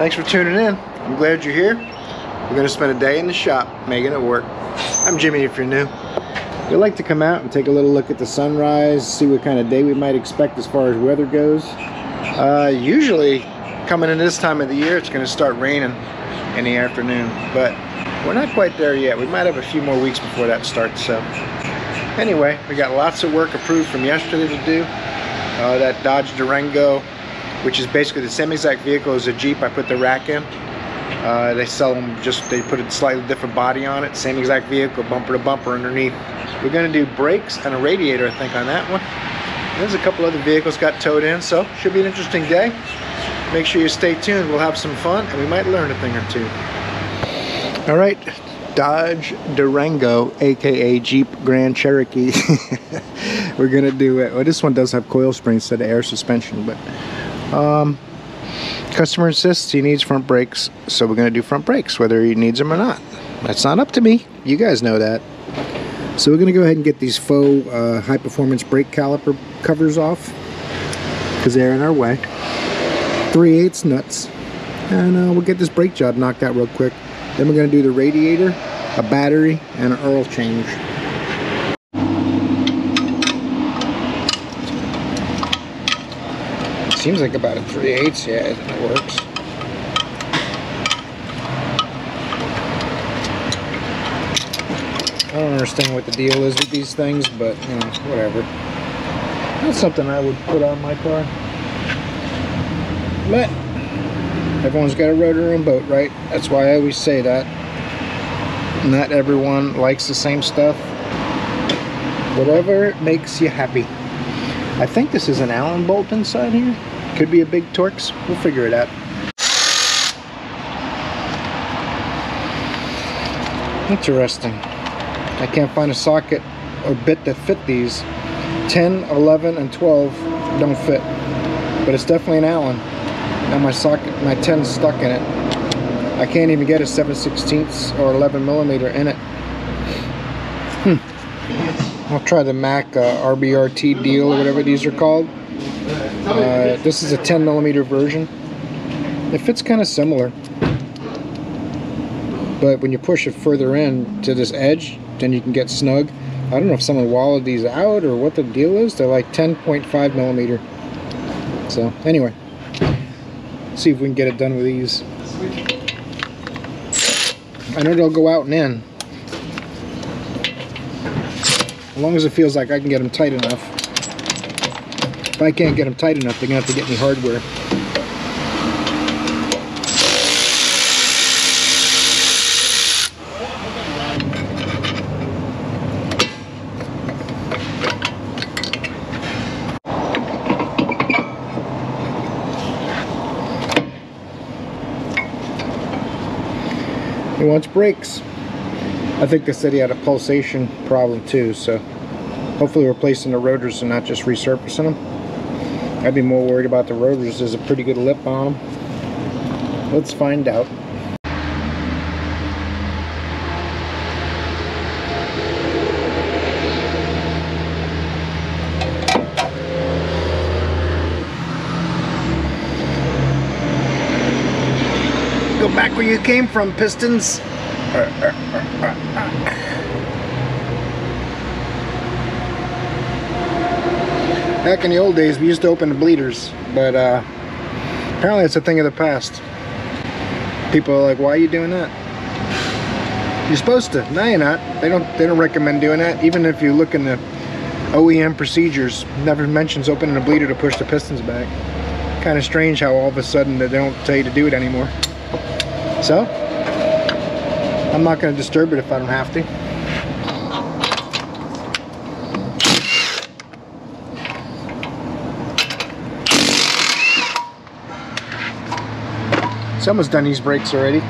Thanks for tuning in. I'm glad you're here. We're going to spend a day in the shop making it work. I'm Jimmy if you're new. We'd like to come out and take a little look at the sunrise, see what kind of day we might expect as far as weather goes. Usually coming in this time of the year, it's going to start raining in the afternoon, but we're not quite there yet. We might have a few more weeks before that starts. So anyway, we got lots of work approved from yesterday to do. That Dodge Durango, which is basically the same exact vehicle as a Jeep I put the rack in. They sell them, they put a slightly different body on it, same exact vehicle, bumper to bumper underneath. We're going to do brakes and a radiator, I think, on that one. There's a couple other vehicles got towed in, so should be an interesting day. Make sure you stay tuned. We'll have some fun, and we might learn a thing or two. All right, Dodge Durango, aka Jeep Grand Cherokee. We're gonna do it. Well, this one does have coil springs instead of air suspension, but customer insists he needs front brakes, so we're gonna do front brakes whether he needs them or not. That's not up to me. You guys know that. So we're gonna go ahead and get these faux high performance brake caliper covers off because they're in our way. 3/8 nuts, and we'll get this brake job knocked out real quick. Then we're going to do the radiator, a battery, and an oil change. It seems like about a 3/8, yeah, it works. I don't understand what the deal is with these things, but you know, whatever. That's something I would put on my car. But everyone's got to row their own boat, right? That's why I always say that. Not everyone likes the same stuff. Whatever makes you happy. I think this is an Allen bolt inside here. Could be a big Torx. We'll figure it out. Interesting. I can't find a socket or bit that fit these. 10, 11, and 12 don't fit. But it's definitely an Allen. Now my socket, my 10's stuck in it. I can't even get a 7/16 or 11mm in it. I'll try the Mac RBRT deal or whatever these are called. This is a 10mm version. It fits kind of similar. But when you push it further in to this edge, then you can get snug. I don't know if someone wallowed these out or what the deal is. They're like 10.5mm. So anyway. See if we can get it done with these. I know they'll go out and in. As long as it feels like I can get them tight enough. If I can't get them tight enough, they're going to have to get me hardware. He wants brakes. I think they said he had a pulsation problem too, so hopefully replacing the rotors and not just resurfacing them. I'd be more worried about the rotors. There's a pretty good lip on them. Let's find out. Go back where you came from, pistons. Back in the old days, we used to open the bleeders, but apparently it's a thing of the past. People are like, "Why are you doing that?" You're supposed to. No, you're not. They don't recommend doing that. Even if you look in the OEM procedures, never mentions opening a bleeder to push the pistons back. Kind of strange how all of a sudden they don't tell you to do it anymore. So, I'm not going to disturb it if I don't have to. Someone's done these brakes already,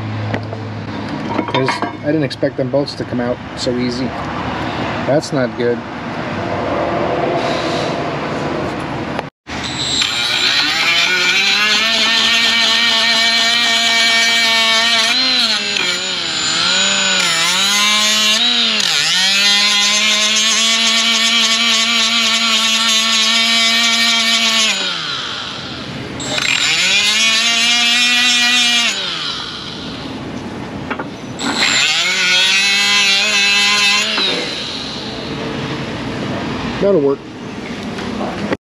because I didn't expect them bolts to come out so easy. That's not good. That'll work.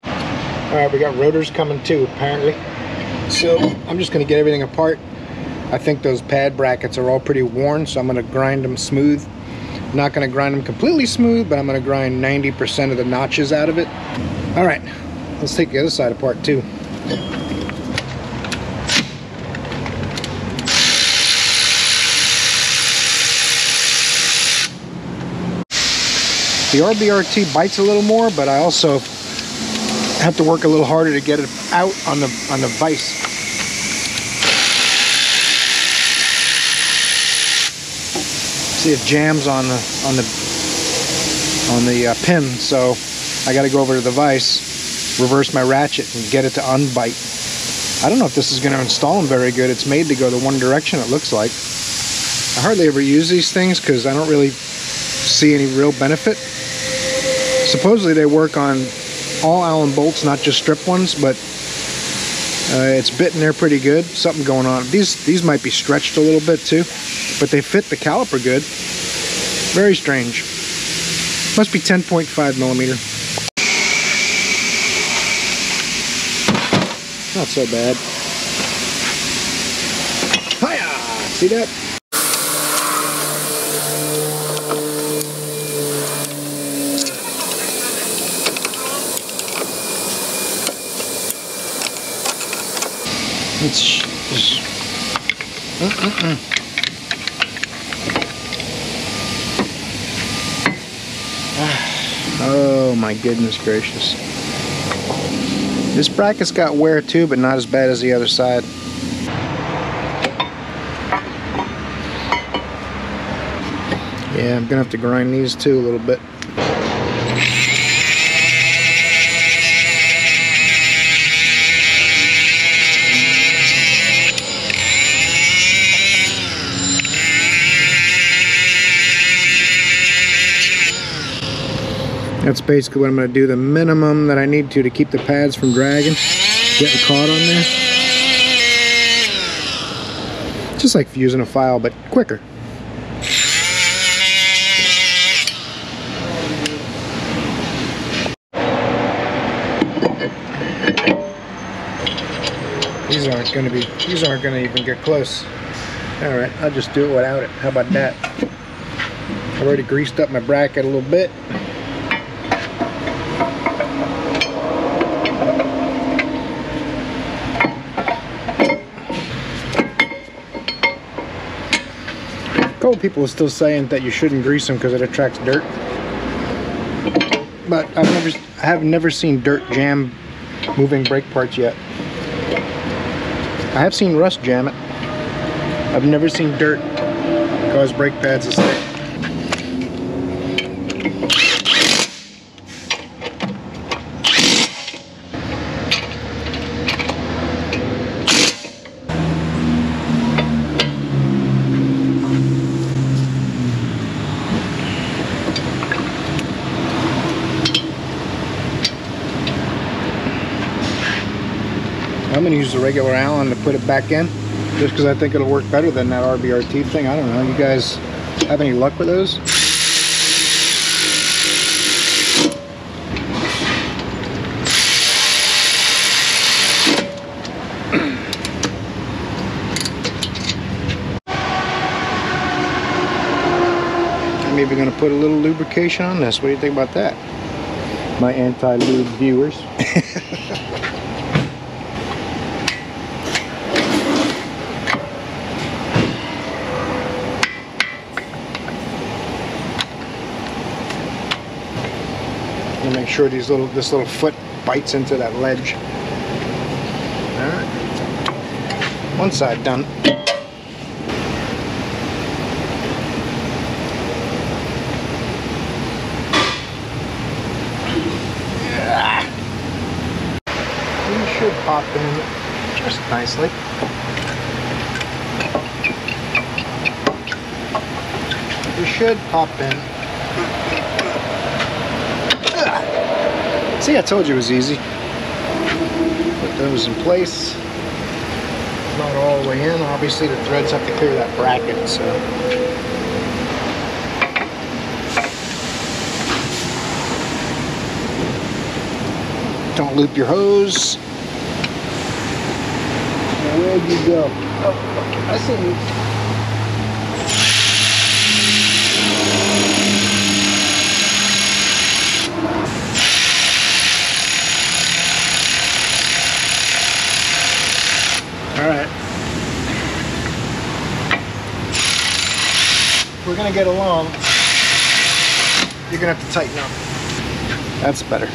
Alright, we got rotors coming too, apparently. So I'm just going to get everything apart. I think those pad brackets are all pretty worn, so I'm going to grind them smooth. Not going to grind them completely smooth, but I'm going to grind 90% of the notches out of it. Alright, let's take the other side apart too. The RBRT bites a little more, but I also have to work a little harder to get it out on the vise. See, it jams on the pin, so I got to go over to the vise, reverse my ratchet, and get it to unbite. I don't know if this is going to install them very good. It's made to go the one direction, it looks like. I hardly ever use these things because I don't really see any real benefit. Supposedly they work on all Allen bolts, not just strip ones, but it's bitten there pretty good. Something going on. These might be stretched a little bit too, but they fit the caliper good. Very strange. Must be 10.5 millimeter. Not so bad. Hiya! See that? It's just, oh my goodness gracious. This bracket's got wear too, but not as bad as the other side. Yeah, I'm gonna have to grind these too a little bit. That's basically what I'm going to do, the minimum that I need to keep the pads from dragging, getting caught on there. Just like using a file, but quicker. These aren't going to even get close. Alright, I'll just do it without it. How about that? I've already greased up my bracket a little bit. A couple people are still saying that you shouldn't grease them because it attracts dirt, but I have never seen dirt jam moving brake parts yet. I have seen rust jam it. I've never seen dirt cause brake pads to stick. I'm going to use the regular Allen to put it back in, just because I think it'll work better than that RBRT thing. I don't know. You guys have any luck with those? I'm even going to put a little lubrication on this. What do you think about that? My anti-lube viewers. Make sure this little foot bites into that ledge. Alright. One side done. Yeah. You should pop in just nicely. You should pop in. See, I told you it was easy. Put those in place. Not all the way in. Obviously, the threads have to clear that bracket, so. Don't loop your hose. Where'd you go? Oh, I see you. All right. If we're gonna get along, you're gonna have to tighten up. That's better.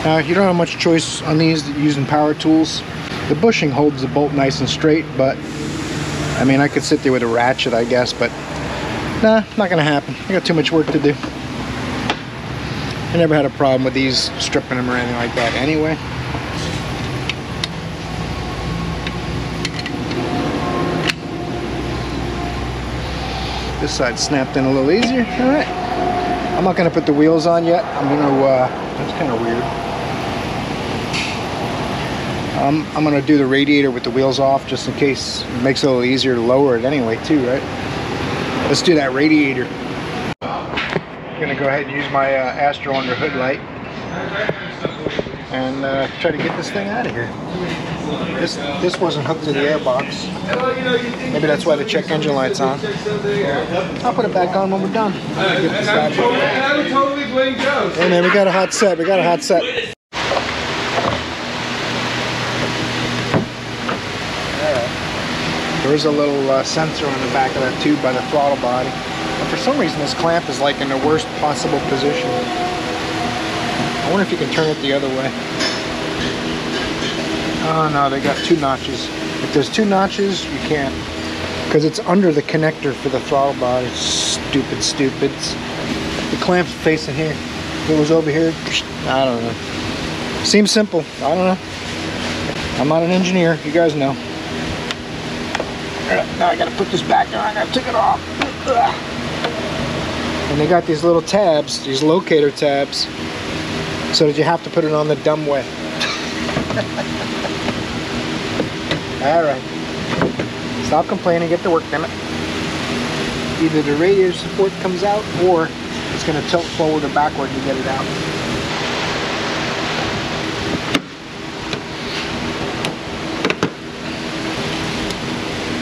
Now, you don't have much choice on these using power tools. The bushing holds the bolt nice and straight, but I mean, I could sit there with a ratchet, I guess, but nah, not gonna happen. I got too much work to do. I never had a problem with these stripping them or anything like that anyway. This side snapped in a little easier. All right. I'm not gonna put the wheels on yet. I'm gonna, that's kind of weird. I'm gonna do the radiator with the wheels off just in case it makes it a little easier to lower it anyway too, right? Let's do that radiator. I'm gonna go ahead and use my Astro under hood light and try to get this thing out of here. This wasn't hooked to the airbox. Maybe that's why the check engine light's on. I'll put it back on when we're done. Get this out of here. I would totally blame Joe. Hey man, we got a hot set. We got a hot set. There's a little sensor on the back of that tube by the throttle body. And for some reason this clamp is like in the worst possible position. I wonder if you can turn it the other way. Oh no, they got two notches. If there's two notches, you can't. Because it's under the connector for the throttle body. Stupid stupids. The clamp's facing here. If it was over here, I don't know. Seems simple. I don't know. I'm not an engineer. You guys know. Now I gotta put this back on. I gotta take it off. And they got these little tabs, these locator tabs, so that you have to put it on the dumb way. Alright. Stop complaining, get to work, damn it. Either the radiator support comes out or it's going to tilt forward or backward to get it out.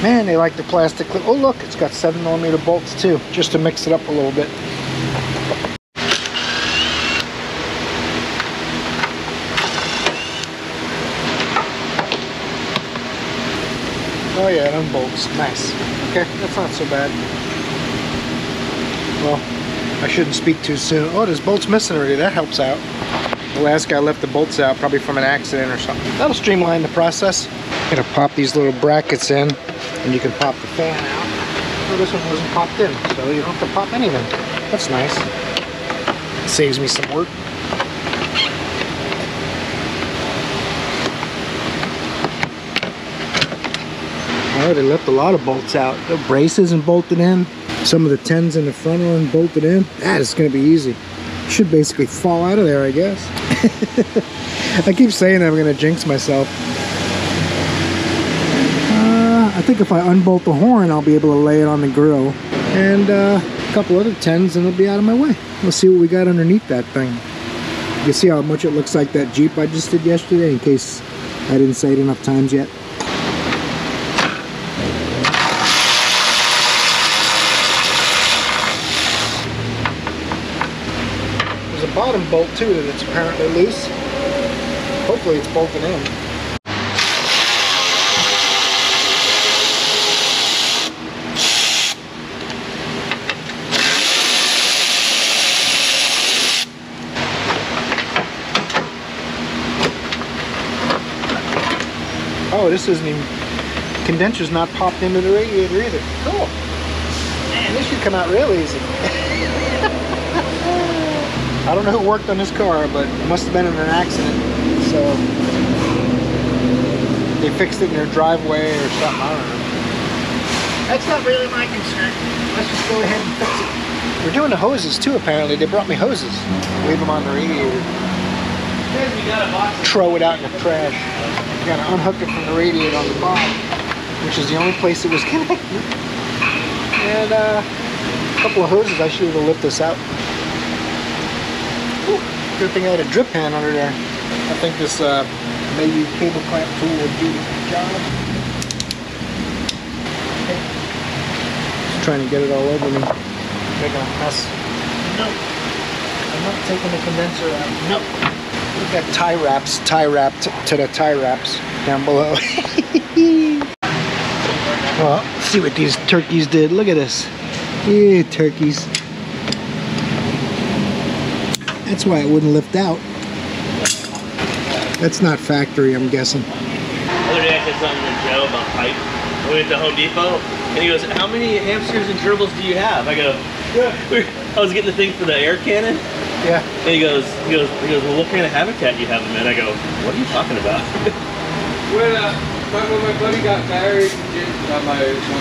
Man, they like the plastic clip. Oh look, it's got 7mm bolts too, just to mix it up a little bit. Oh yeah, them bolts, nice. Okay, that's not so bad. Well, I shouldn't speak too soon. Oh, there's bolts missing already, that helps out. The last guy left the bolts out, probably from an accident or something. That'll streamline the process. I'm gonna pop these little brackets in, and you can pop the fan out. Oh, this one wasn't popped in, so you don't have to pop anything. That's nice. It saves me some work. Oh, they left a lot of bolts out. The brace isn't bolted in. Some of the 10s in the front aren't bolted in. That is going to be easy. Should basically fall out of there, I guess. I keep saying that I'm going to jinx myself. I think if I unbolt the horn, I'll be able to lay it on the grill. And a couple other 10s and it'll be out of my way. Let's see what we got underneath that thing. You can see how much it looks like that Jeep I just did yesterday, in case I didn't say it enough times yet. There's a bottom bolt too that's apparently loose. Hopefully it's bolted in. Oh, this isn't even, condenser's not popped into the radiator either. Cool. Man, this should come out real easy. I don't know who worked on this car, but it must have been in an accident. So they fixed it in their driveway or something, I don't know. That's not really my concern. Let's just go ahead and fix it. We're doing the hoses too, apparently. They brought me hoses. Leave them on the radiator. Throw it out in the trash. You gotta unhook it from the radiator on the bottom, which is the only place it was connected. and a couple of hoses. I should even lift this out. Ooh, good thing I had a drip hand under there. I think this maybe cable clamp tool would do the job. Okay. Just trying to get it all over me. Making a mess. No. I'm not taking the condenser out. No. We've got tie wrapped to the tie wraps down below. Well, let's see what these turkeys did. Look at this. Yeah, turkeys. That's why it wouldn't lift out. That's not factory, I'm guessing. The other day I said something to Joe about pipe. We went to Home Depot, and he goes, "How many hamsters and gerbils do you have?" I go, "I was getting the thing for the air cannon." Yeah. And he goes, "Well, what kind of habitat do you have them in?" I go, "What are you talking about?" When my buddy got married, my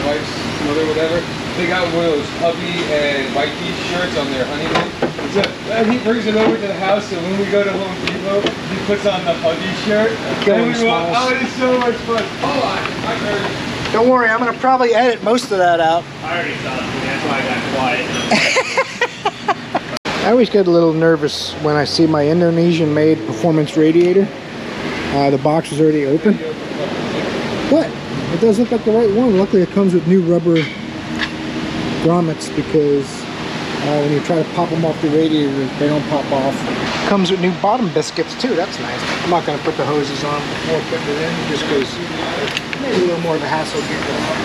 wife's mother, whatever, they got one of those hubby and wifey shirts on their honeymoon. So he brings it over to the house, and when we go to Home Depot, he puts on the hubby shirt. And we walk, oh, it is so much fun. Oh, I heard it. Don't worry, I'm gonna probably edit most of that out. I already saw it, that's why I got quiet. I always get a little nervous when I see my Indonesian-made performance radiator. The box is already open. But it does look like the right one. Luckily it comes with new rubber grommets because when you try to pop them off the radiator, they don't pop off. Comes with new bottom biscuits too, that's nice. I'm not going to put the hoses on before putting it in just because maybe a little more of a hassle getting it on.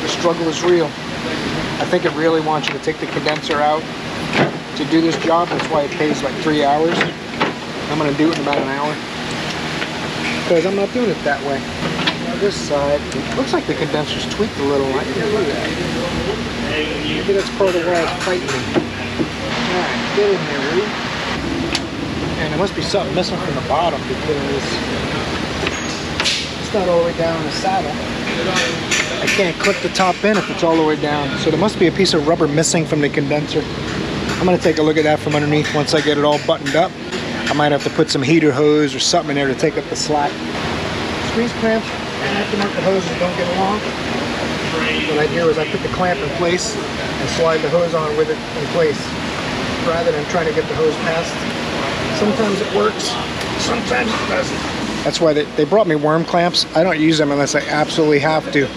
The struggle is real. I think it really wants you to take the condenser out to do this job. That's why it pays like 3 hours. I'm going to do it in about an hour because I'm not doing it that way. Now this side, it looks like the condenser's tweaked a little. I didn't do that. Maybe that's part of why it's tightening. Alright, get in there, will you? And there must be something missing from the bottom because it's not all the way down in the saddle. I can't clip the top in if it's all the way down. So there must be a piece of rubber missing from the condenser. I'm going to take a look at that from underneath once I get it all buttoned up. I might have to put some heater hose or something in there to take up the slack. Squeeze clamps, after the hoses don't get along. What I do is I put the clamp in place and slide the hose on with it in place rather than trying to get the hose past. Sometimes it works, sometimes it doesn't. That's why they brought me worm clamps. I don't use them unless I absolutely have to.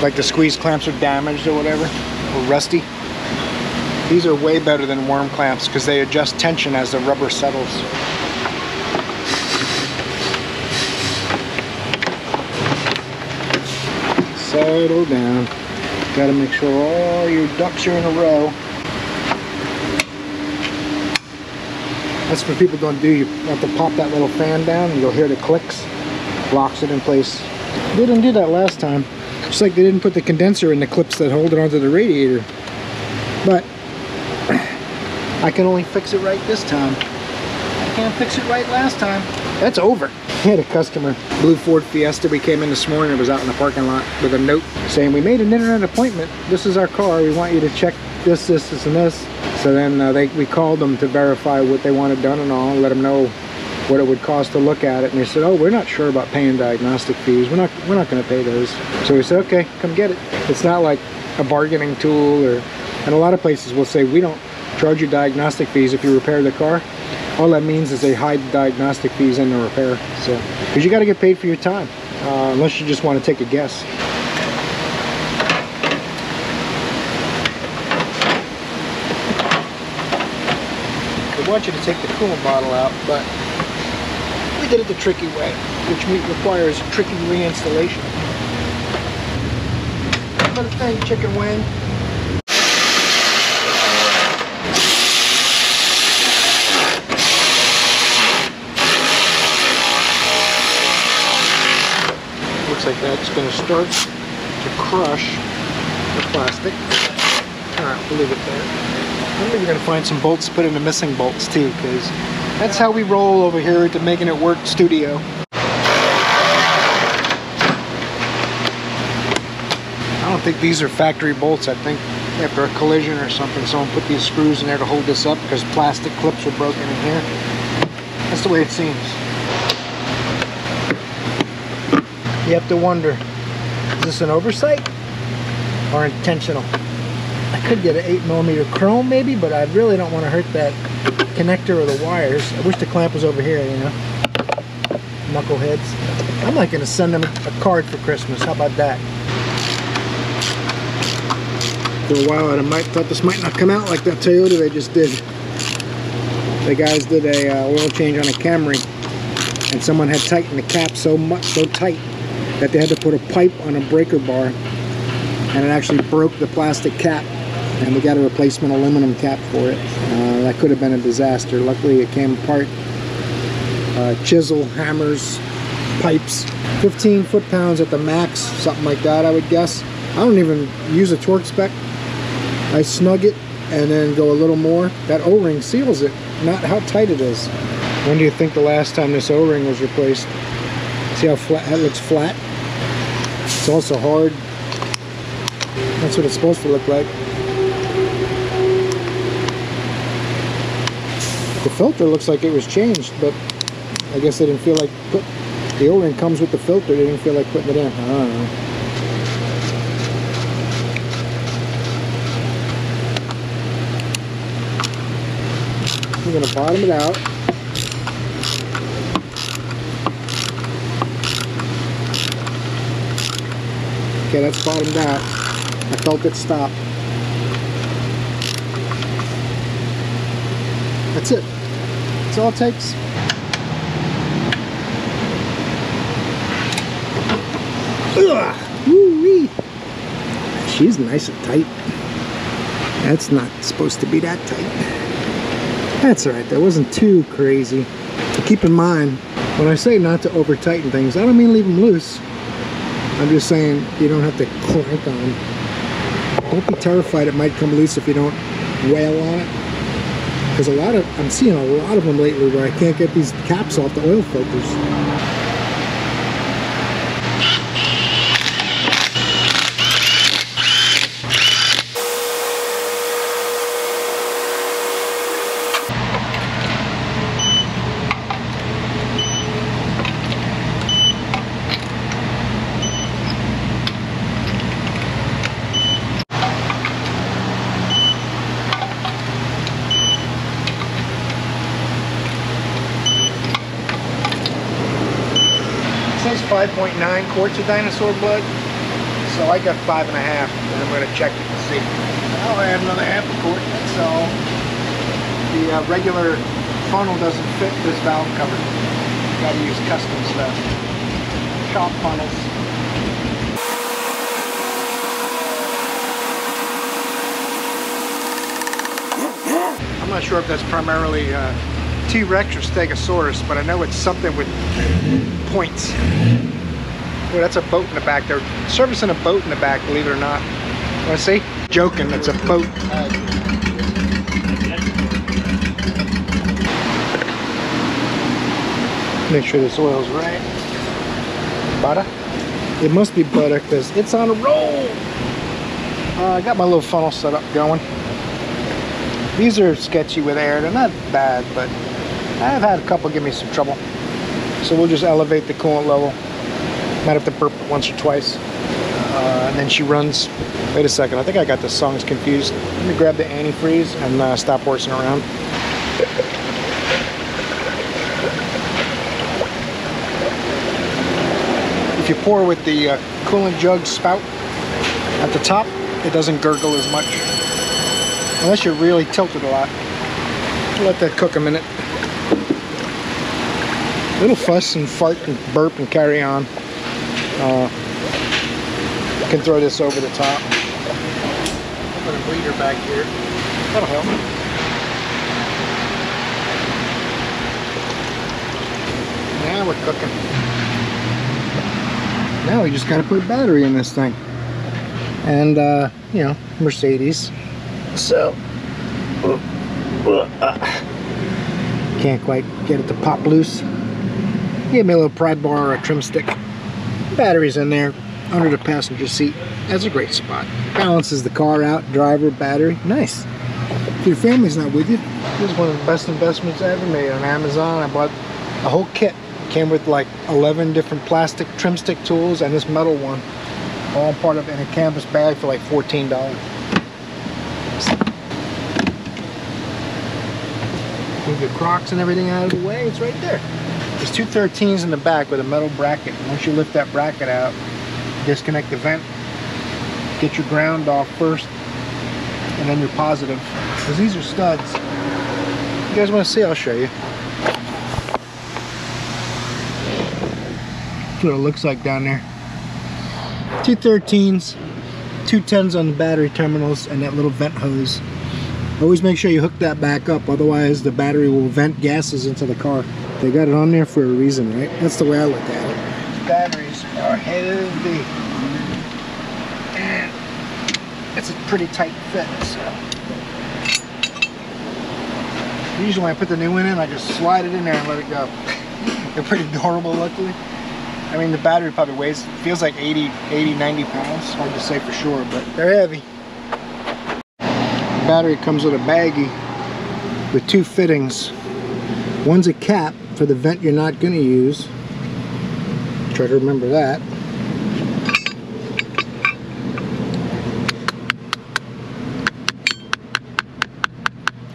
Like the squeeze clamps are damaged or whatever, or rusty. These are way better than worm clamps because they adjust tension as the rubber settles. Settle down. Gotta make sure all your ducks are in a row. That's what people don't do. You have to pop that little fan down and you'll hear the clicks. Locks it in place. They didn't do that last time. Just like they didn't put the condenser in the clips that hold it onto the radiator. But I can only fix it right this time. I can't fix it right last time. That's over. I had a customer, blue Ford Fiesta. We came in this morning. It was out in the parking lot with a note saying, "We made an internet appointment. This is our car. We want you to check this, this, this, and this." So then we called them to verify what they wanted done and all, and let them know what it would cost to look at it. And they said, "Oh, we're not sure about paying diagnostic fees. We're not going to pay those." So we said, "Okay, come get it." It's not like a bargaining tool, and a lot of places will say, "We don't charge you diagnostic fees if you repair the car." All that means is they hide the diagnostic fees in the repair. So, because you got to get paid for your time, unless you just want to take a guess. They want you to take the coolant bottle out, but we did it the tricky way, which requires tricky reinstallation. What a thing, chicken wing. Like that's going to start to crush the plastic. Alright, we'll leave it there. Maybe we're going to find some bolts to put in the missing bolts too, because that's how we roll over here at the Making It Work studio. I don't think these are factory bolts. I think after a collision or something, someone put these screws in there to hold this up because plastic clips are broken in here. That's the way it seems. You have to wonder, is this an oversight? are intentional. I could get an 8mm chrome maybe, but I really don't want to hurt that connector or the wires. I wish the clamp was over here, you know. Knuckleheads. I'm like going to send them a card for Christmas. How about that? For a while I thought this might not come out like that Toyota they just did. The guys did a oil change on a Camry, and someone had tightened the cap so tight that they had to put a pipe on a breaker bar, and it actually broke the plastic cap, and we got a replacement aluminum cap for it. That could have been a disaster. Luckily it came apart. Chisel, hammers, pipes, 15 foot-pounds at the max, something like that I would guess. I don't even use a torque spec. I snug it and then go a little more. That O-ring seals it, not how tight it is. When do you think the last time this O-ring was replaced? See how flat that looks flat? It's also hard. That's what it's supposed to look like. The filter looks like it was changed, but I guess they didn't feel like the O-ring comes with the filter. They didn't feel like putting it in. I don't know. We're going to bottom it out. Okay, that's bottomed out. I felt it stop. That's it. That's all it takes. Woo-wee. She's nice and tight. That's not supposed to be that tight. That's alright, that wasn't too crazy. But keep in mind, when I say not to over tighten things, I don't mean leave them loose. I'm just saying you don't have to clank on them. Don't be terrified it might come loose if you don't wail on it. Because I'm seeing a lot of them lately where I can't get these caps off the oil filters. It says 5.9 quarts of dinosaur blood, so I got 5.5, and I'm going to check it and see. I'll add another half a quart, that's all. The regular funnel doesn't fit this valve cover. Got to use custom stuff. Shop funnels. I'm not sure if that's primarily T-Rex or Stegosaurus, but I know it's something with points. Oh, that's a boat in the back. They're servicing a boat in the back, believe it or not. Want to see? Joking, it's a boat. Make sure this oil's right. Butter? It must be butter because it's on a roll. I got my little funnel set up going. These are sketchy with air. They're not bad, but I've had a couple give me some trouble. So we'll just elevate the coolant level. Might have to burp it once or twice. And then she runs. Wait a second, I think I got the songs confused. Let me grab the antifreeze and stop horsing around. If you pour with the coolant jug spout at the top, it doesn't gurgle as much. Unless you're really tilted a lot. Let that cook a minute. It'll fuss and fart and burp and carry on. You can throw this over the top. Put a bleeder back here. That'll help. Now we're cooking. Now we just gotta put a battery in this thing. And, you know, Mercedes. So, can't quite get it to pop loose. Give me a little pry bar or a trim stick. Battery's in there under the passenger seat. That's a great spot. Balances the car out, driver, battery. Nice. If your family's not with you, this is one of the best investments I ever made on Amazon. I bought a whole kit. Came with like 11 different plastic trim stick tools and this metal one. All part of in a canvas bag for like $14. Move the Crocs and everything out of the way, it's right there. There's two 13s in the back with a metal bracket. Once you lift that bracket out, disconnect the vent, get your ground off first, and then your positive. Because these are studs. You guys want to see? I'll show you. That's what it looks like down there. Two 13s, two 10s on the battery terminals, and that little vent hose. Always make sure you hook that back up, otherwise the battery will vent gases into the car. They got it on there for a reason, right? That's the way I look at it. Batteries are heavy. And it's a pretty tight fit, so. Usually when I put the new one in, I just slide it in there and let it go. They're pretty durable, luckily. I mean, the battery probably weighs, feels like 80, 90 pounds. Hard to say for sure, but they're heavy. The battery comes with a baggie with two fittings. One's a cap for the vent you're not going to use. Try to remember that.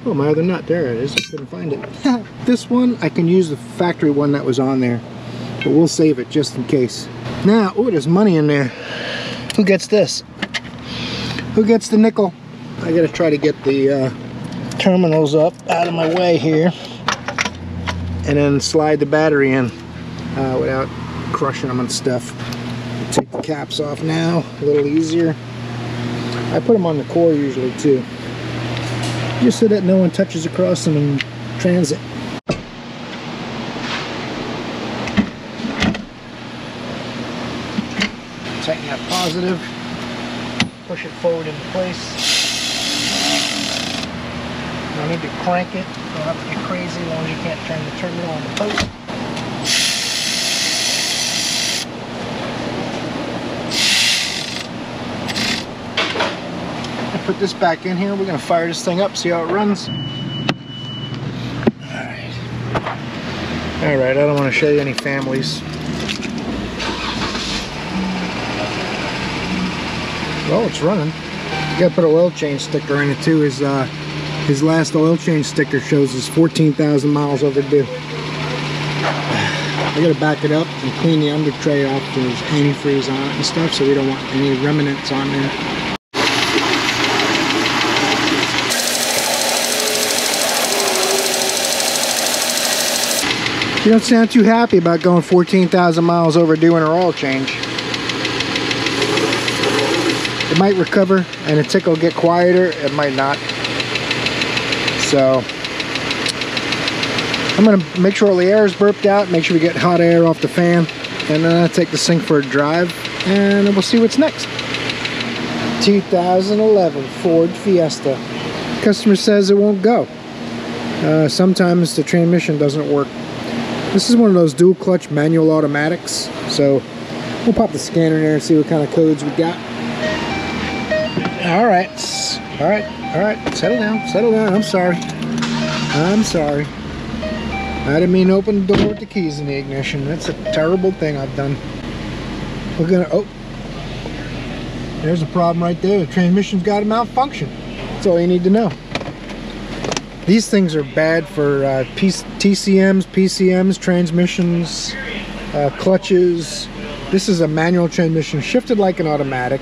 Oh, my other nut, there it is. I couldn't find it. This one, I can use the factory one that was on there, but we'll save it just in case. Now, oh, there's money in there. Who gets this? Who gets the nickel? I gotta try to get the terminals up out of my way here, and then slide the battery in without crushing them and stuff. Take the caps off now, a little easier. I put them on the core usually too, just so that no one touches across them in transit. Tighten that positive, push it forward into place. No need to crank it, don't have to get crazy as long as you can't turn the terminal on the post. Put this back in here. We're going to fire this thing up, see how it runs. Alright, I don't want to show you any families. Well, it's running. You got to put an oil change sticker in it too. His last oil change sticker shows us 14,000 miles overdue. I got to back it up and clean the under tray off. There's antifreeze on it and stuff, so we don't want any remnants on there. You don't sound too happy about going 14,000 miles overdue in an oil change. It might recover and the tick will get quieter, it might not. So I'm gonna make sure all the air is burped out, make sure we get hot air off the fan, and then I'll take this thing for a drive and we'll see what's next. 2011 Ford Fiesta. Customer says it won't go. Sometimes the transmission doesn't work. This is one of those dual clutch manual automatics, so we'll pop the scanner in there and see what kind of codes we got. All right, settle down, I'm sorry. I didn't mean to open the door with the keys in the ignition. That's a terrible thing I've done. We're gonna, oh, there's a problem right there. The transmission's got a malfunction. That's all you need to know. These things are bad for TCMs, PCMs, transmissions, clutches. This is a manual transmission shifted like an automatic.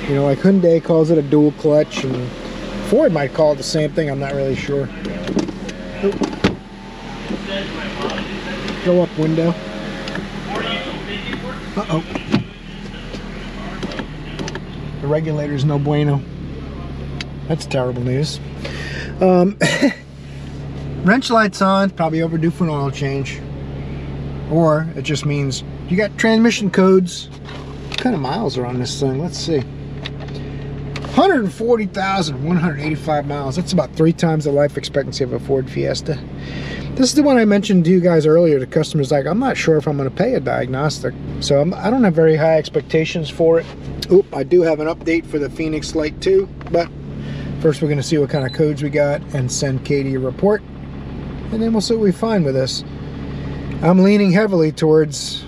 You know, like Hyundai calls it a dual clutch, and Ford might call it the same thing. I'm not really sure. Oh. Go up window. Uh-oh. The regulator's no bueno. That's terrible news. Wrench light's on, probably overdue for an oil change. Or it just means you got transmission codes. What kind of miles are on this thing? Let's see. 140,185 miles. That's about 3 times the life expectancy of a Ford Fiesta. This is the one I mentioned to you guys earlier. The customer's like, I'm not sure if I'm going to pay a diagnostic. So I don't have very high expectations for it. Oop, I do have an update for the Phoenix Light 2, but first we're going to see what kind of codes we got and send Katie a report, and then we'll see what we find with this. I'm leaning heavily towards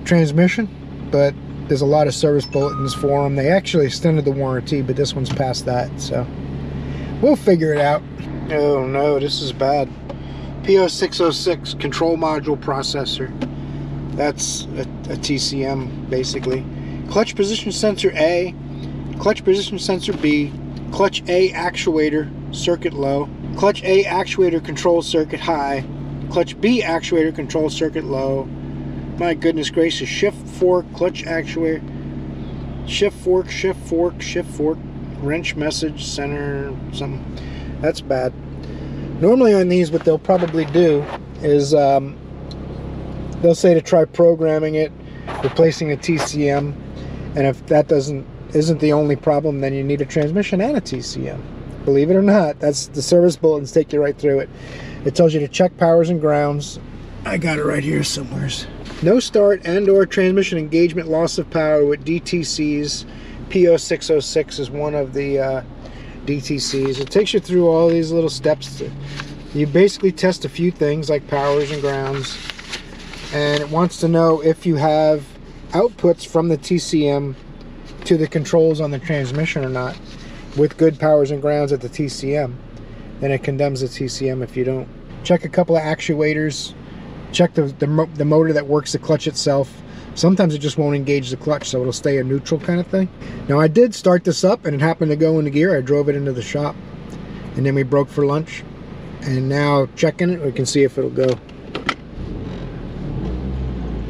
transmission, but there's a lot of service bulletins for them. They actually extended the warranty, but this one's past that, so we'll figure it out. Oh no, this is bad. P0606 control module processor. That's a TCM basically. Clutch position sensor A, clutch position sensor B, clutch A actuator circuit low, clutch A actuator control circuit high, clutch B actuator control circuit low. My goodness gracious, shift fork, clutch actuator, shift fork, shift fork, shift fork, wrench message center, something. That's bad. Normally on these, what they'll probably do is they'll say to try programming it, replacing the TCM, and if that isn't the only problem, then you need a transmission and a TCM. Believe it or not, that's the service bulletins take you right through it. It tells you to check powers and grounds. I got it right here somewhere. No start and or transmission engagement loss of power with DTCs. P0606 is one of the DTCs. It takes you through all these little steps. You basically test a few things like powers and grounds, and it wants to know if you have outputs from the TCM to the controls on the transmission or not with good powers and grounds at the TCM. Then it condemns the TCM if you don't. Check a couple of actuators, check the motor that works the clutch itself. Sometimes it just won't engage the clutch, so it'll stay a neutral kind of thing. Now I did start this up and it happened to go into gear. I drove it into the shop and then we broke for lunch, and now checking it, we can see if it'll go.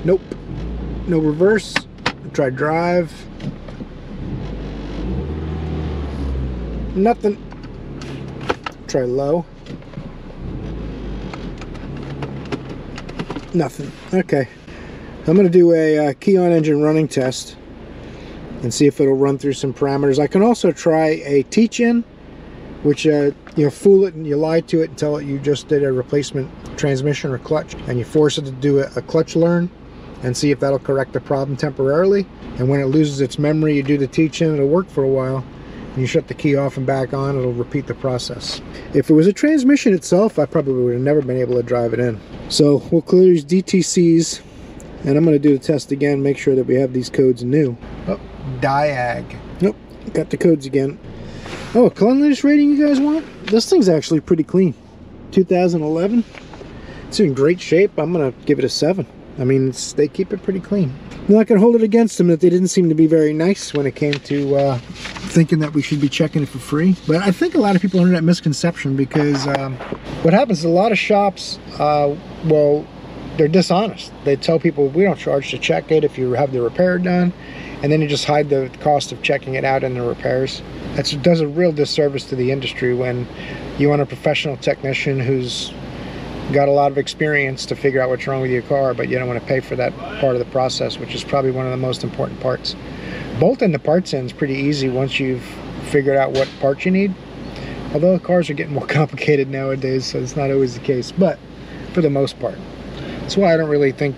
Nope, no reverse. Try drive, nothing. Try low, nothing. Okay, I'm going to do a key on engine running test and see if it'll run through some parameters. I can also try a teach-in, which you fool it and you lie to it and tell it you just did a replacement transmission or clutch, and you force it to do a clutch learn and see if that'll correct the problem temporarily. And when it loses its memory, you do the teach-in, it'll work for a while. And you shut the key off and back on, it'll repeat the process. If it was a transmission itself, I probably would have never been able to drive it in. So we'll clear these DTCs, and I'm going to do the test again, make sure that we have these codes new. Oh, Diag. Nope, got the codes again. Oh, cleanliness rating you guys want? This thing's actually pretty clean. 2011. It's in great shape. I'm going to give it a 7. I mean, they keep it pretty clean. I'm not going to hold it against them that they didn't seem to be very nice when it came to thinking that we should be checking it for free. But I think a lot of people are under that misconception because what happens is a lot of shops, well, they're dishonest. They tell people, we don't charge to check it if you have the repair done, and then you just hide the cost of checking it out in the repairs. That does a real disservice to the industry when you want a professional technician who's got a lot of experience to figure out what's wrong with your car, but you don't want to pay for that part of the process, which is probably one of the most important parts. Bolting the parts in is pretty easy once you've figured out what parts you need, although cars are getting more complicated nowadays, so it's not always the case, but for the most part. That's why I don't really think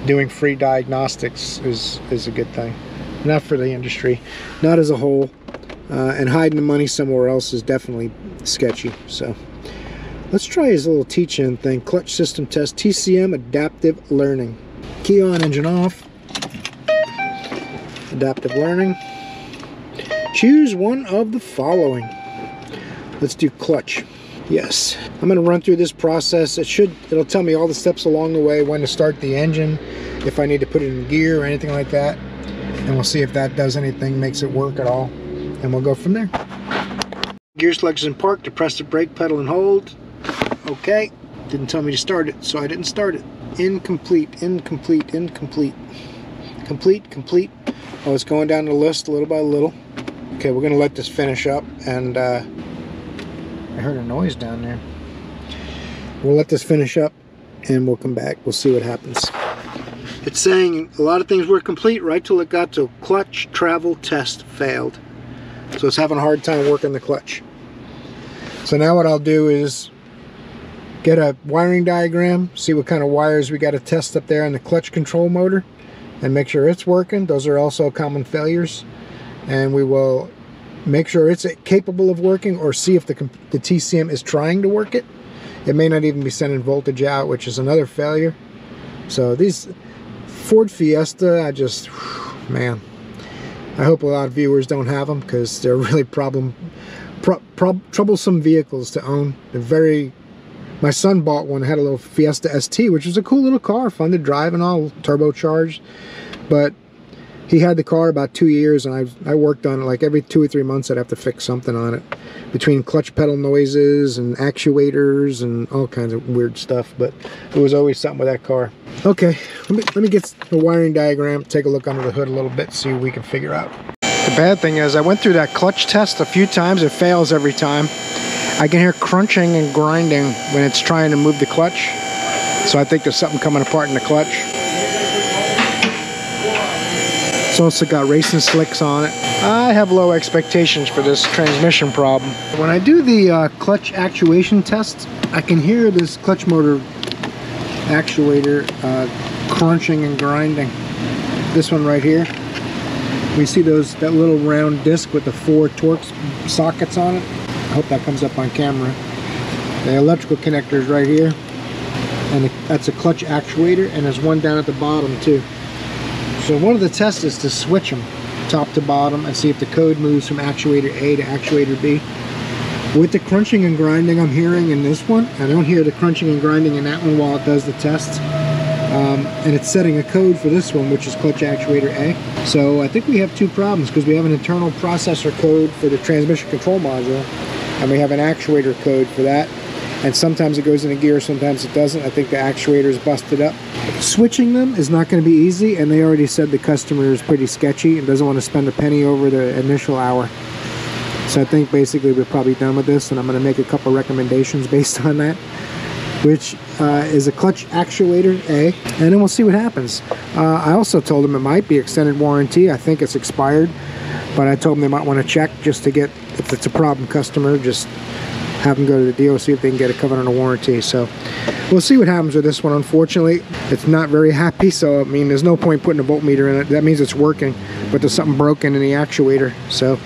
doing free diagnostics is a good thing. Not for the industry, not as a whole, and hiding the money somewhere else is definitely sketchy. So let's try his little teach-in thing. Clutch system test, TCM adaptive learning. Key on, engine off. Adaptive learning. Choose one of the following. Let's do clutch. Yes. I'm going to run through this process. It'll tell me all the steps along the way, when to start the engine, if I need to put it in gear or anything like that. And we'll see if that does anything, makes it work at all. And we'll go from there. Gear selection park, to press the brake pedal and hold. Okay, didn't tell me to start it, so I didn't start it. Incomplete, incomplete, incomplete. Complete, complete. Oh, it's going down the list little by little. Okay, we're gonna let this finish up, and I heard a noise down there. We'll let this finish up and we'll come back. We'll see what happens. It's saying a lot of things were complete right till it got to clutch travel test failed. So it's having a hard time working the clutch. So now what I'll do is get a wiring diagram, see what kind of wires we got to test up there on the clutch control motor, and make sure it's working. Those are also common failures. And we will make sure it's capable of working, or see if the TCM is trying to work it. It may not even be sending voltage out, which is another failure. So these Ford Fiesta, man, I hope a lot of viewers don't have them because they're really troublesome vehicles to own. My son bought one, had a little Fiesta ST, which was a cool little car, fun to drive and all, turbocharged. But he had the car about 2 years, and I worked on it like every 2 or 3 months. I'd have to fix something on it, between clutch pedal noises and actuators and all kinds of weird stuff. But it was always something with that car. Okay, let me get the wiring diagram, take a look under the hood a little bit, see what we can figure out. The bad thing is I went through that clutch test a few times. It fails every time. I can hear crunching and grinding when it's trying to move the clutch. So I think there's something coming apart in the clutch. It's also got racing slicks on it. I have low expectations for this transmission problem. When I do the clutch actuation test, I can hear this clutch motor actuator crunching and grinding. This one right here. We see that little round disc with the 4 Torx sockets on it. I hope that comes up on camera. The electrical connector is right here, and that's a clutch actuator, and there's one down at the bottom too. So one of the tests is to switch them top to bottom and see if the code moves from actuator A to actuator B. With the crunching and grinding I'm hearing in this one, I don't hear the crunching and grinding in that one while it does the test. And it's setting a code for this one, which is clutch actuator A. So I think we have 2 problems, because we have an internal processor code for the transmission control module, and we have an actuator code for that. And sometimes it goes into gear, sometimes it doesn't. I think the actuator is busted up. Switching them is not going to be easy, and they already said the customer is pretty sketchy and doesn't want to spend a penny over the initial hour. So I think basically we're probably done with this, and I'm going to make a couple recommendations based on that, which is a clutch actuator A, and then we'll see what happens. I also told them it might be extended warranty. I think it's expired, but I told them they might want to check just to get, if it's a problem customer, just have them go to the dealer, see if they can get it covered on a warranty. So we'll see what happens with this one. Unfortunately, it's not very happy, so I mean, there's no point putting a voltmeter in it. That means it's working, but there's something broken in the actuator. So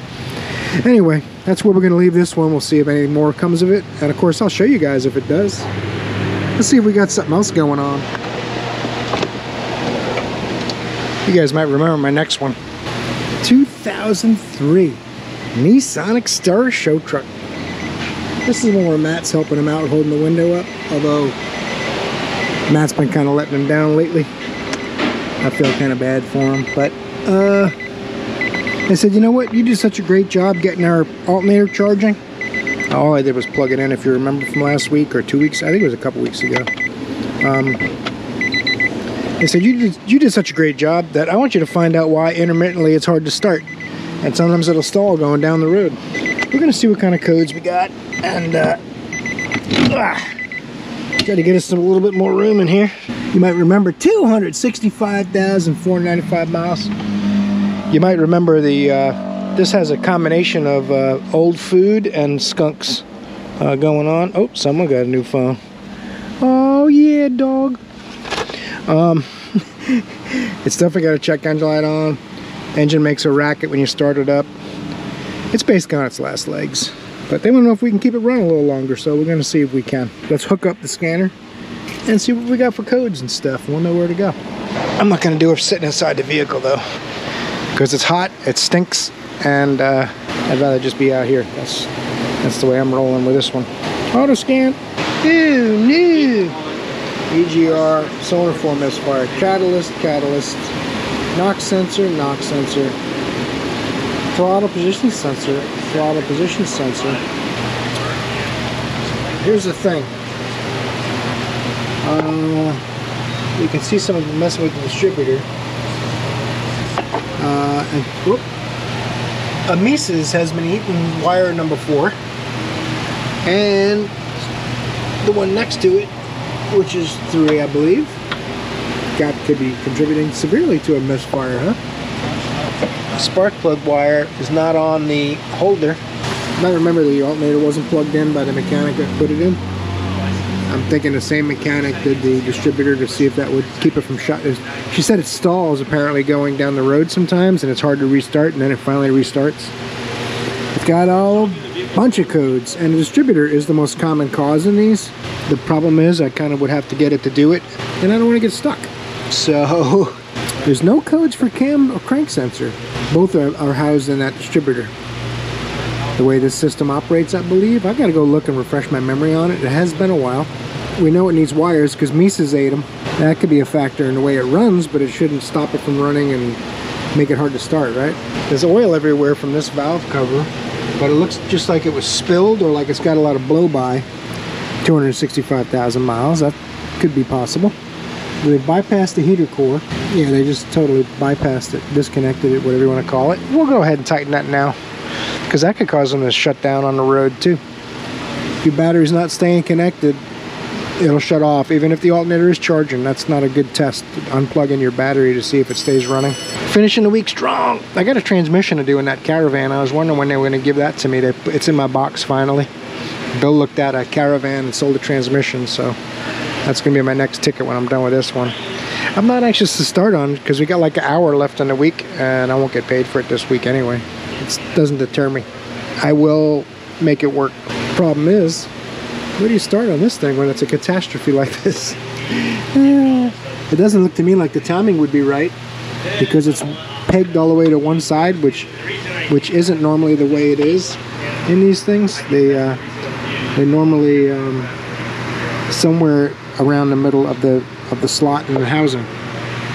anyway, that's where we're going to leave this one. We'll see if anything more comes of it, and of course I'll show you guys if it does. Let's see if we got something else going on. You guys might remember my next one. 2003 Nissan Xterra show truck. This is one where Matt's helping him out, holding the window up, although Matt's been kind of letting him down lately. I feel kind of bad for him, but I said, you know what, you did such a great job getting our alternator charging. All I did was plug it in, if you remember from last week or 2 weeks, I think it was a couple weeks ago. They said, you did such a great job that I want you to find out why intermittently it's hard to start. And sometimes it'll stall going down the road. We're going to see what kind of codes we got. And try to get us a little bit more room in here. You might remember 265,495 miles. You might remember the this has a combination of old food and skunks going on. Oh, someone got a new phone. Oh yeah, dog. It's definitely got a check engine light on. Engine makes a racket when you start it up. It's basically on its last legs, but they want to know if we can keep it running a little longer, so we're going to see if we can. Let's hook up the scanner and see what we got for codes and stuff. We'll know where to go. I'm not going to do it sitting inside the vehicle though, because it's hot, it stinks, and I'd rather just be out here. That's the way I'm rolling with this one. Auto scan. Ew, new. EGR, solar form misfire, catalyst, knock sensor, throttle position sensor, Here's the thing. You can see some of them messing with the distributor. A Mises has been eating wire number 4, and the one next to it, which is 3, I believe, could be contributing severely to a misfire, huh? Spark plug wire is not on the holder. You might remember the alternator wasn't plugged in by the mechanic that put it in. I'm thinking the same mechanic did the distributor to see if that would keep it from shut. She said it stalls apparently going down the road sometimes, and it's hard to restart, and then it finally restarts. It's got a bunch of codes, and the distributor is the most common cause in these. The problem is I kind of would have to get it to do it, and I don't want to get stuck. So There's no codes for cam or crank sensor. Both are housed in that distributor. The way this system operates, I believe. I gotta go look and refresh my memory on it. It has been a while. We know it needs wires because Mises ate them. That could be a factor in the way it runs, but it shouldn't stop it from running and make it hard to start, right? There's oil everywhere from this valve cover, but it looks just like it was spilled or like it's got a lot of blow-by. 265,000 miles, that could be possible. They've bypassed the heater core. Yeah, they just totally bypassed it, disconnected it, whatever you want to call it. We'll go ahead and tighten that now, because that could cause them to shut down on the road too. If your battery's not staying connected, it'll shut off, even if the alternator is charging. That's not a good test. Unplugging your battery to see if it stays running. Finishing the week strong. I got a transmission to do in that Caravan. I was wondering when they were going to give that to me. It's in my box finally. Bill looked at a Caravan and sold a transmission, so that's going to be my next ticket when I'm done with this one. I'm not anxious to start on because we got like an hour left in the week, and I won't get paid for it this week anyway. It doesn't deter me. I will make it work. Problem is, where do you start on this thing when it's a catastrophe like this? It doesn't look to me like the timing would be right, because it's pegged all the way to one side, which isn't normally the way it is in these things. They normally somewhere around the middle of the slot in the housing,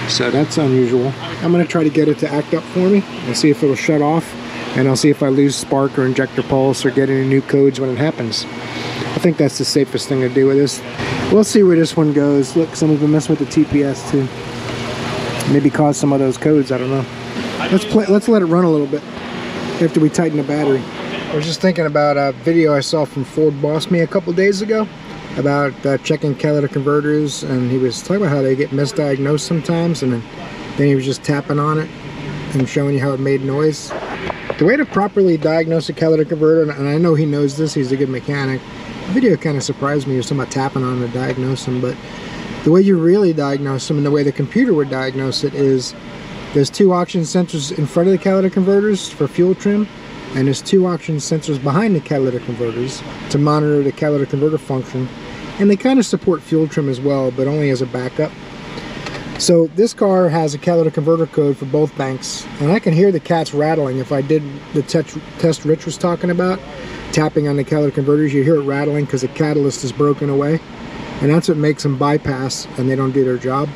so that's unusual. I'm going to try to get it to act up for me and see if it'll shut off, and I'll see if I lose spark or injector pulse or get any new codes when it happens. I think that's the safest thing to do with this. We'll see where this one goes. Look, someone's been messing with the TPS too. Maybe cause some of those codes, I don't know. Let's let it run a little bit after we tighten the battery. I was just thinking about a video I saw from Ford Boss Me a couple days ago about checking catalytic converters, and he was talking about how they get misdiagnosed sometimes, and then he was just tapping on it and showing you how it made noise. The way to properly diagnose a catalytic converter, and I know he knows this, he's a good mechanic. The video kind of surprised me. He was talking about tapping on to diagnose them, but the way you really diagnose them and the way the computer would diagnose it is there's two oxygen sensors in front of the catalytic converters for fuel trim, and there's two oxygen sensors behind the catalytic converters to monitor the catalytic converter function, and they kind of support fuel trim as well, but only as a backup. So this car has a catalytic converter code for both banks, and I can hear the cats rattling. If I did the test Rich was talking about, tapping on the catalytic converters, you hear it rattling because the catalyst is broken away, and that's what makes them bypass and they don't do their job.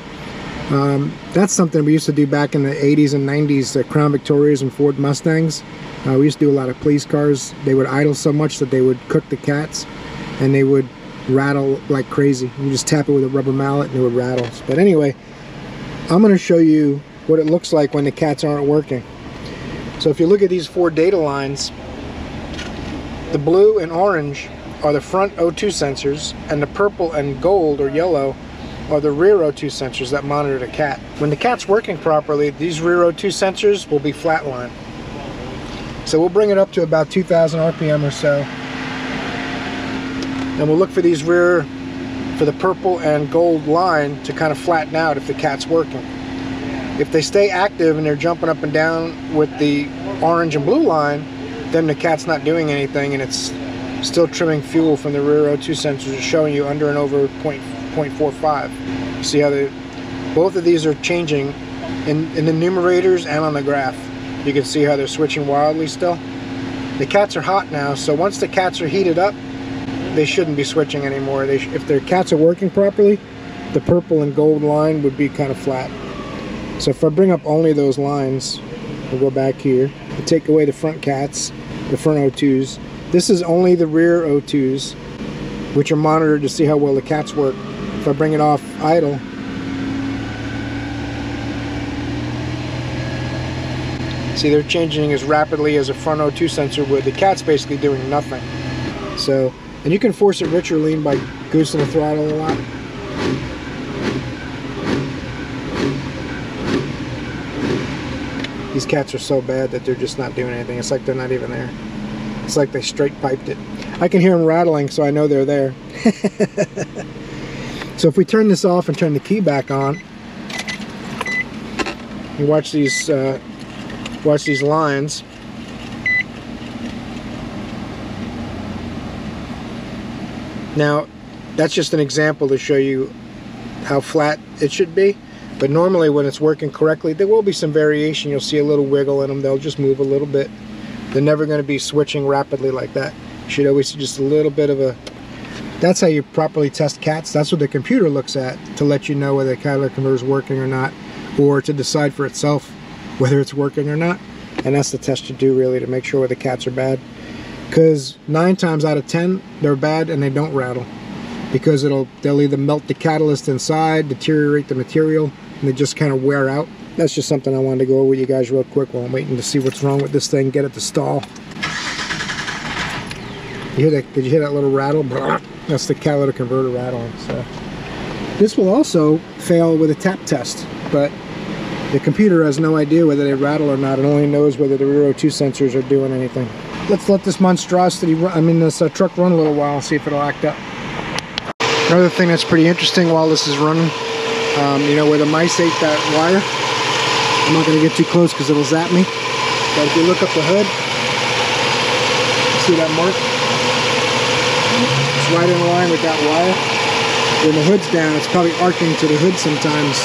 That's something we used to do back in the 80s and 90s, Crown Victorias and Ford Mustangs. We used to do a lot of police cars. They would idle so much that they would cook the cats, and they would rattle like crazy. You just tap it with a rubber mallet and it would rattle. But anyway, I'm going to show you what it looks like when the cats aren't working. So if you look at these four data lines, the blue and orange are the front O2 sensors, and the purple and gold or yellow are the rear O2 sensors that monitor the cat. When the cat's working properly, these rear O2 sensors will be flatline. So we'll bring it up to about 2,000 RPM or so, and we'll look for these rear, for the purple and gold line to kind of flatten out if the cat's working. If they stay active and they're jumping up and down with the orange and blue line, then the cat's not doing anything, and it's still trimming fuel from the rear O2 sensors, showing you under and over 0.45. See how both of these are changing in the numerators and on the graph. You can see how they're switching wildly still. The cats are hot now, so once the cats are heated up, they shouldn't be switching anymore. If their cats are working properly, the purple and gold line would be kind of flat. So if I bring up only those lines, we'll go back here, we'll take away the front cats, the front O2s. This is only the rear O2s, which are monitored to see how well the cats work. If I bring it off idle, see, they're changing as rapidly as a front O2 sensor would. The cat's basically doing nothing. So, and you can force it rich or lean by goosing the throttle a lot. These cats are so bad that they're just not doing anything. It's like they're not even there. It's like they straight piped it. I can hear them rattling, so I know they're there. So if we turn this off and turn the key back on, you watch these lines. Now, that's just an example to show you how flat it should be. But normally when it's working correctly, there will be some variation. You'll see a little wiggle in them. They'll just move a little bit. They're never going to be switching rapidly like that. You should always see just a little bit of a... That's how you properly test cats. That's what the computer looks at to let you know whether the catalytic converter is working or not, or to decide for itself whether it's working or not. And that's the test you do really, to make sure whether the cats are bad. Because 9 times out of 10 they're bad and they don't rattle, because they'll either melt the catalyst inside, deteriorate the material, and they just kind of wear out. That's just something I wanted to go over with you guys real quick while I'm waiting to see what's wrong with this thing, get it to stall. You hear that? Did you hear that little rattle? That's the catalytic converter rattling. So this will also fail with a tap test, but the computer has no idea whether they rattle or not. It only knows whether the rear O2 sensors are doing anything. Let's let this monstrosity run, this truck run a little while and see if it'll act up. Another thing that's pretty interesting while this is running, you know, where the mice ate that wire. I'm not going to get too close because it'll zap me. But if you look up the hood, you see that mark? It's right in line with that wire. When the hood's down, it's probably arcing to the hood sometimes,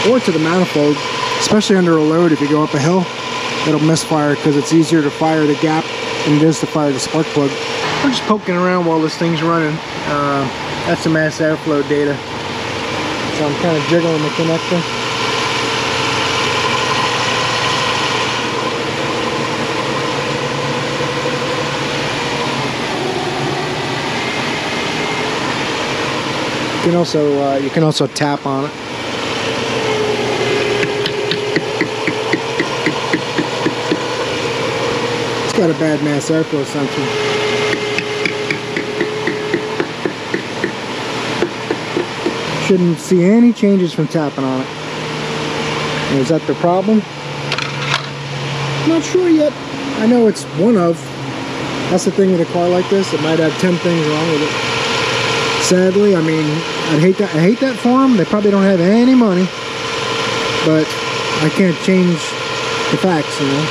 or to the manifold, especially under a load. If you go up a hill, it'll misfire because it's easier to fire the gap than it is to fire the spark plug. We're just poking around while this thing's running. That's the mass airflow data. So I'm kind of jiggling the connector. You can also tap on it. It's got a bad mass airflow sensor. Shouldn't see any changes from tapping on it. And is that the problem? Not sure yet. I know it's one of. That's the thing with a car like this. It might have 10 things wrong with it. Sadly, I mean, I hate that for them. They probably don't have any money, but I can't change the facts, you know.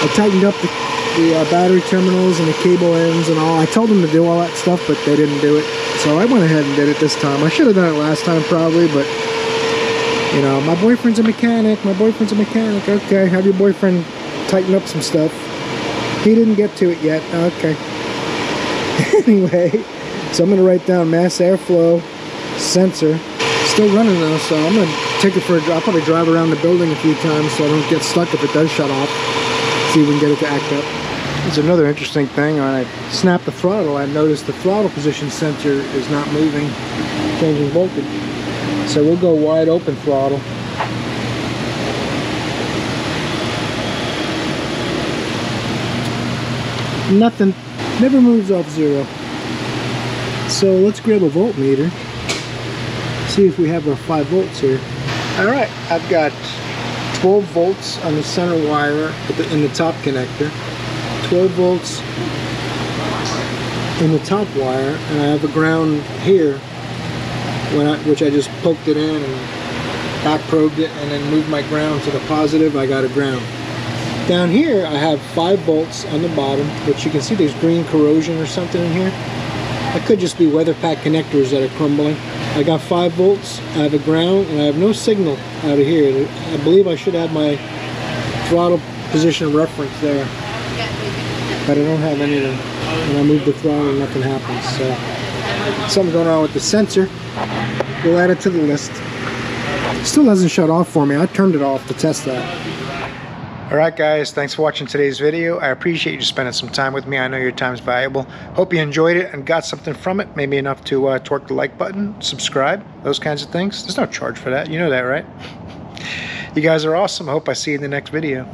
I tightened up the battery terminals and the cable ends and all. I told them to do all that stuff, but they didn't do it. So I went ahead and did it this time. I should have done it last time probably, but you know, my boyfriend's a mechanic. My boyfriend's a mechanic. Okay, have your boyfriend tighten up some stuff. He didn't get to it yet. Okay. Anyway. So I'm going to write down mass airflow sensor. Still running though, so I'm going to take it for a drive. I'll probably drive around the building a few times so I don't get stuck if it does shut off. See if we can get it to act up. There's another interesting thing. When I snap the throttle, I noticed the throttle position sensor is not moving, changing voltage. So we'll go wide open throttle. Nothing, never moves off zero. So let's grab a voltmeter, see if we have our 5 volts here. Alright, I've got 12 volts on the center wire in the top connector, 12 volts in the top wire, and I have a ground here, which I just poked it in and back probed it and then moved my ground to the positive. I got a ground. Down here I have 5 volts on the bottom, which you can see there's green corrosion or something in here. That could just be weather pack connectors that are crumbling. I got 5 volts, I have a ground, and I have no signal out of here. I believe I should have my throttle position reference there, but I don't have anything. When I move the throttle, nothing happens. So something going on with the sensor. We'll add it to the list. It still hasn't shut off for me. I turned it off to test that. Alright guys, thanks for watching today's video. I appreciate you spending some time with me. I know your time's valuable. Hope you enjoyed it and got something from it. Maybe enough to torque the like button, subscribe, those kinds of things. There's no charge for that. You know that, right? You guys are awesome. I hope I see you in the next video.